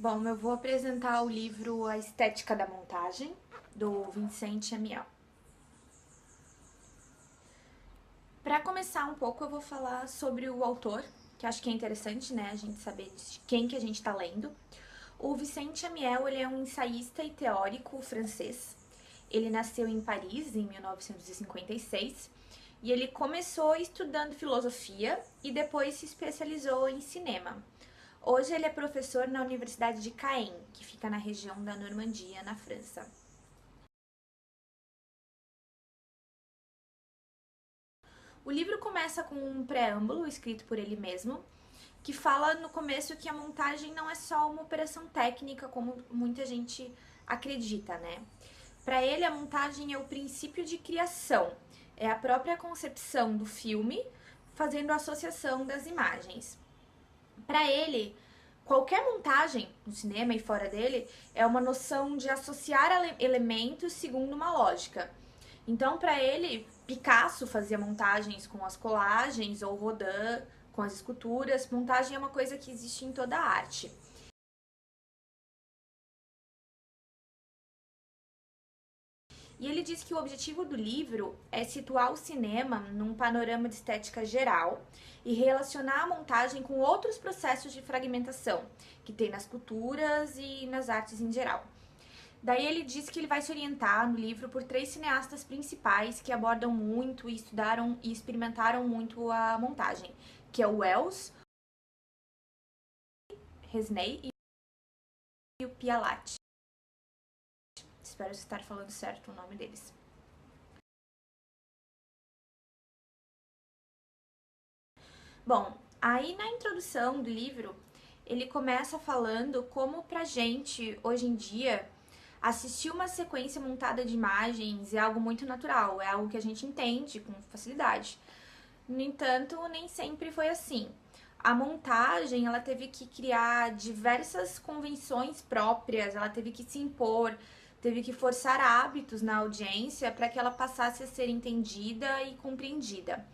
Bom, eu vou apresentar o livro A Estética da Montagem, do Vincent Amiel. Para começar um pouco, eu vou falar sobre o autor, que acho que é interessante, né, a gente saber de quem que a gente está lendo. O Vincent Amiel, ele é um ensaísta e teórico francês. Ele nasceu em Paris, em 1956, e ele começou estudando filosofia e depois se especializou em cinema. Hoje ele é professor na Universidade de Caen, que fica na região da Normandia, na França. O livro começa com um preâmbulo escrito por ele mesmo, que fala no começo que a montagem não é só uma operação técnica, como muita gente acredita, né? Para ele, a montagem é o princípio de criação, é a própria concepção do filme, fazendo a associação das imagens. Para ele, qualquer montagem, no cinema e fora dele, é uma noção de associar elementos segundo uma lógica. Então, para ele, Picasso fazia montagens com as colagens ou Rodin com as esculturas. Montagem é uma coisa que existe em toda a arte. E ele diz que o objetivo do livro é situar o cinema num panorama de estética geral e relacionar a montagem com outros processos de fragmentação que tem nas culturas e nas artes em geral. Daí ele diz que ele vai se orientar no livro por 3 cineastas principais que abordam muito e estudaram e experimentaram muito a montagem, que é o Wells, Resnais e o Pialat. Espero estar falando certo o nome deles. Bom, aí na introdução do livro, ele começa falando como pra gente, hoje em dia, assistir uma sequência montada de imagens é algo muito natural, é algo que a gente entende com facilidade. No entanto, nem sempre foi assim. A montagem, ela teve que criar diversas convenções próprias, ela teve que se impor, teve que forçar hábitos na audiência para que ela passasse a ser entendida e compreendida.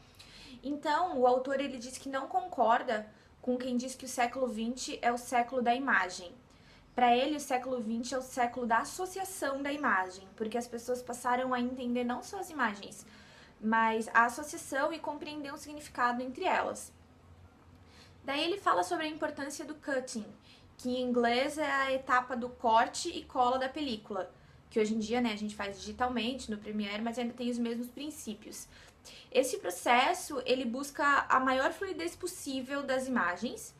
Então, o autor ele diz que não concorda com quem diz que o século XX é o século da imagem. Para ele, o século XX é o século da associação da imagem, porque as pessoas passaram a entender não só as imagens, mas a associação e compreender um significado entre elas. Daí ele fala sobre a importância do cutting, que em inglês é a etapa do corte e cola da película, que hoje em dia, né, a gente faz digitalmente no Premiere, mas ainda tem os mesmos princípios. Esse processo, ele busca a maior fluidez possível das imagens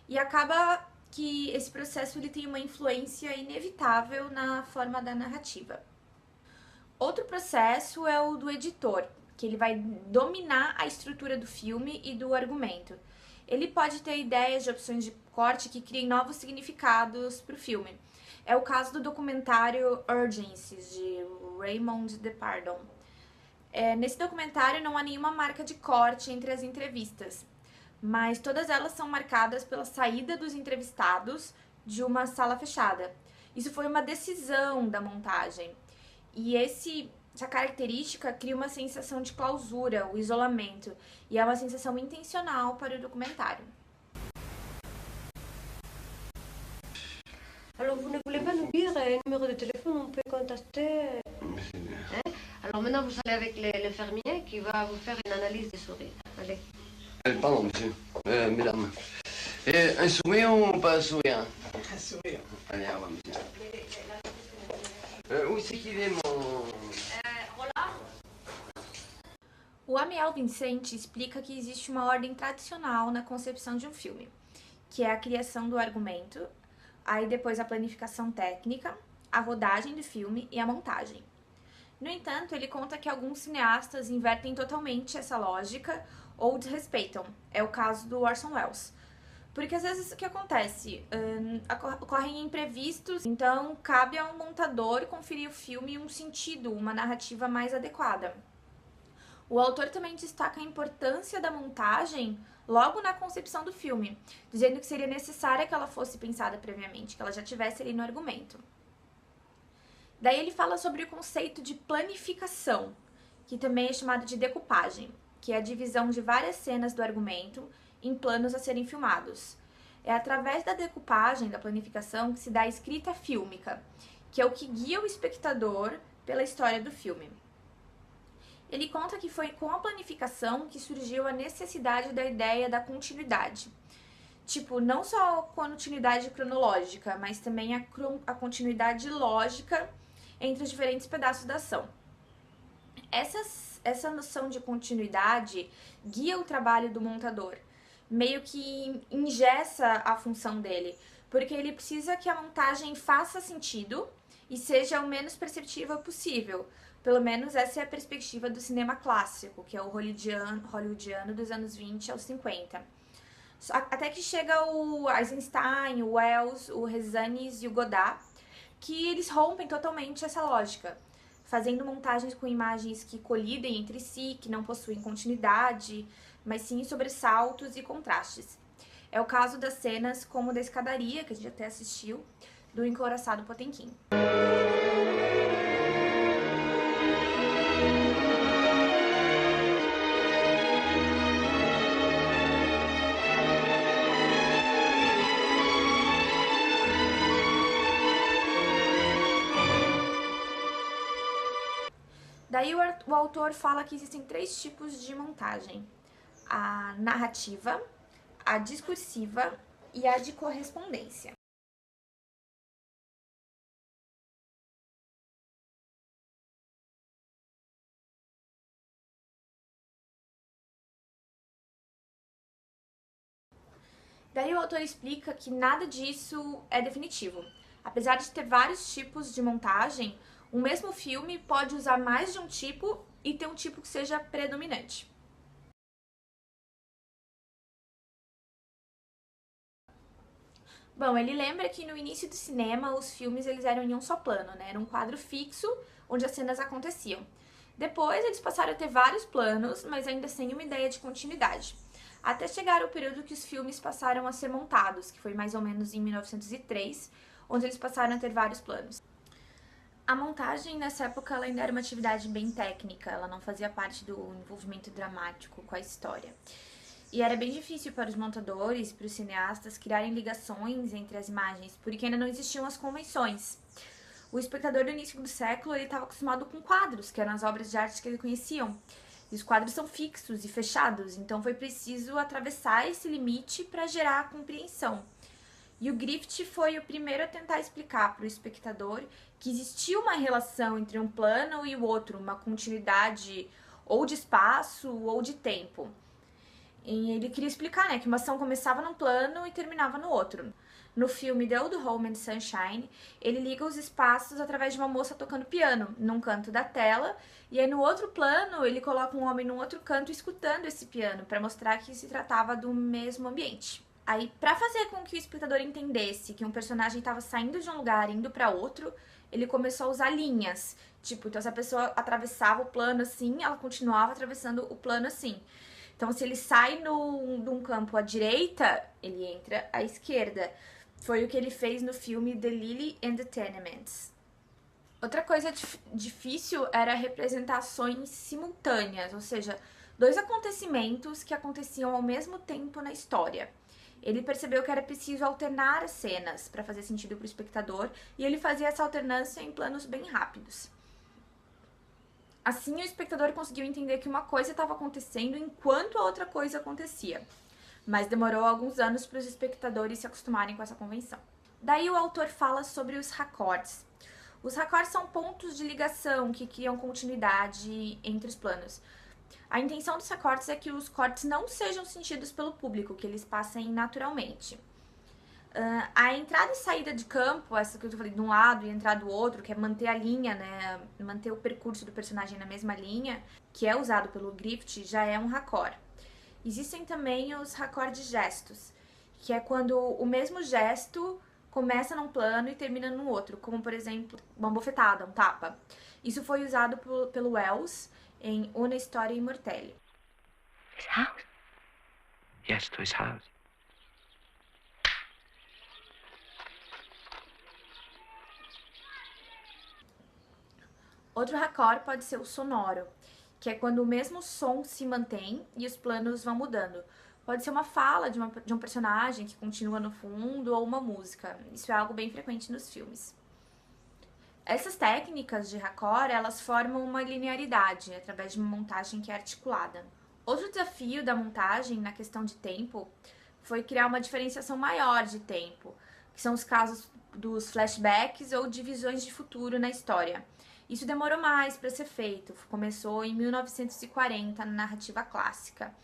e acaba que esse processo ele tem uma influência inevitável na forma da narrativa. Outro processo é o do editor, que ele vai dominar a estrutura do filme e do argumento. Ele pode ter ideias de opções de corte que criem novos significados para o filme. É o caso do documentário Urgencies, de Raymond Depardon. Nesse documentário não há nenhuma marca de corte entre as entrevistas, mas todas elas são marcadas pela saída dos entrevistados de uma sala fechada. Isso foi uma decisão da montagem. E essa característica cria uma sensação de clausura, o isolamento, e é uma sensação intencional para o documentário. Alors, vous ne voulez pas nous dire un numéro de téléphone où on peut contacter hein? Alors maintenant, vous allez avec l'infirmier qui va vous faire une analyse des souris. Allez. Pardon, monsieur. Mesdames. Un sourire ou pas un sourire? Un sourire. Allez, au revoir, monsieur. Où c'est qu'il est, mon... O Amiel Vincent explica que existe uma ordem tradicional na concepção de um filme, que é a criação do argumento, aí depois a planificação técnica, a rodagem do filme e a montagem. No entanto, ele conta que alguns cineastas invertem totalmente essa lógica ou desrespeitam. É o caso do Orson Welles. Porque às vezes o que acontece? Ocorrem imprevistos, então cabe a um montador conferir o filme um sentido, uma narrativa mais adequada. O autor também destaca a importância da montagem logo na concepção do filme, dizendo que seria necessária que ela fosse pensada previamente, que ela já tivesse ali no argumento. Daí ele fala sobre o conceito de planificação, que também é chamado de decupagem, que é a divisão de várias cenas do argumento em planos a serem filmados. É através da decupagem, da planificação, que se dá a escrita fílmica, que é o que guia o espectador pela história do filme. Ele conta que foi com a planificação que surgiu a necessidade da ideia da continuidade. Tipo, não só a continuidade cronológica, mas também a continuidade lógica entre os diferentes pedaços da ação. Essa noção de continuidade guia o trabalho do montador, meio que engessa a função dele, porque ele precisa que a montagem faça sentido e seja o menos perceptível possível. Pelo menos essa é a perspectiva do cinema clássico, que é o hollywoodiano dos anos 20 aos 50. Até que chega o Eisenstein, o Wells, o Rezanes e o Godard, que eles rompem totalmente essa lógica, fazendo montagens com imagens que colidem entre si, que não possuem continuidade, mas sim sobressaltos e contrastes. É o caso das cenas como da escadaria, que a gente até assistiu, do Encouraçado Potemkin. Daí o autor fala que existem 3 tipos de montagem: a narrativa, a discursiva e a de correspondência. Daí o autor explica que nada disso é definitivo. Apesar de ter vários tipos de montagem, o mesmo filme pode usar mais de um tipo e ter um tipo que seja predominante. Bom, ele lembra que no início do cinema os filmes eles eram em um só plano, né? Era um quadro fixo onde as cenas aconteciam. Depois eles passaram a ter vários planos, mas ainda sem uma ideia de continuidade. Até chegar ao período que os filmes passaram a ser montados, que foi mais ou menos em 1903, onde eles passaram a ter vários planos. A montagem nessa época ela ainda era uma atividade bem técnica, ela não fazia parte do envolvimento dramático com a história. E era bem difícil para os montadores, para os cineastas, criarem ligações entre as imagens, porque ainda não existiam as convenções. O espectador do início do século estava acostumado com quadros, que eram as obras de arte que eles conheciam. E os quadros são fixos e fechados, então foi preciso atravessar esse limite para gerar a compreensão. E o Griffith foi o primeiro a tentar explicar para o espectador que existia uma relação entre um plano e o outro, uma continuidade ou de espaço ou de tempo. E ele queria explicar, né, que uma ação começava num plano e terminava no outro. No filme The Old Home and Sunshine, ele liga os espaços através de uma moça tocando piano num canto da tela, e aí no outro plano ele coloca um homem num outro canto escutando esse piano, para mostrar que se tratava do mesmo ambiente. Aí, para fazer com que o espectador entendesse que um personagem estava saindo de um lugar e indo para outro, ele começou a usar linhas. Tipo, então se a pessoa atravessava o plano assim, ela continuava atravessando o plano assim. Então, se ele sai de um campo à direita, ele entra à esquerda. Foi o que ele fez no filme The Lily and the Tenements. Outra coisa difícil era representações simultâneas, ou seja, 2 acontecimentos que aconteciam ao mesmo tempo na história. Ele percebeu que era preciso alternar as cenas para fazer sentido para o espectador, e ele fazia essa alternância em planos bem rápidos. Assim, o espectador conseguiu entender que uma coisa estava acontecendo enquanto a outra coisa acontecia. Mas demorou alguns anos para os espectadores se acostumarem com essa convenção. Daí o autor fala sobre os raccords. Os raccords são pontos de ligação que criam continuidade entre os planos. A intenção dos raccords é que os cortes não sejam sentidos pelo público, que eles passem naturalmente. A entrada e saída de campo, essa que eu falei de um lado e entrar do outro, que é manter a linha, né, manter o percurso do personagem na mesma linha, que é usado pelo Griffith, já é um raccord. Existem também os raccords de gestos, que é quando o mesmo gesto começa num plano e termina no outro, como por exemplo, uma bofetada, um tapa. Isso foi usado pelo Wells em Una Storia Immortale. His house? Yes, to his house. Outro raccord pode ser o sonoro, que é quando o mesmo som se mantém e os planos vão mudando. Pode ser uma fala de um personagem que continua no fundo ou uma música. Isso é algo bem frequente nos filmes. Essas técnicas de raccord, elas formam uma linearidade através de uma montagem que é articulada. Outro desafio da montagem na questão de tempo foi criar uma diferenciação maior de tempo, que são os casos dos flashbacks ou de visões de futuro na história. Isso demorou mais para ser feito, começou em 1940 na narrativa clássica.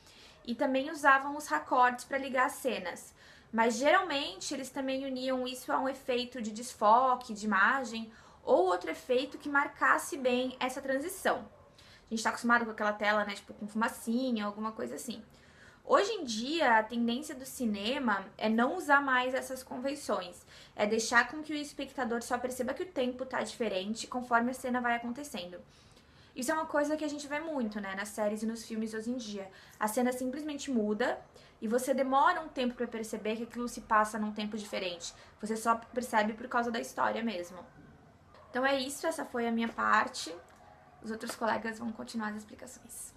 E também usavam os raccords para ligar as cenas, mas geralmente eles também uniam isso a um efeito de desfoque, de imagem, ou outro efeito que marcasse bem essa transição. A gente está acostumado com aquela tela, né, tipo com fumacinha, alguma coisa assim. Hoje em dia, a tendência do cinema é não usar mais essas convenções, é deixar com que o espectador só perceba que o tempo tá diferente conforme a cena vai acontecendo. Isso é uma coisa que a gente vê muito, né, nas séries e nos filmes hoje em dia. A cena simplesmente muda e você demora um tempo para perceber que aquilo se passa num tempo diferente. Você só percebe por causa da história mesmo. Então é isso, essa foi a minha parte. Os outros colegas vão continuar as explicações.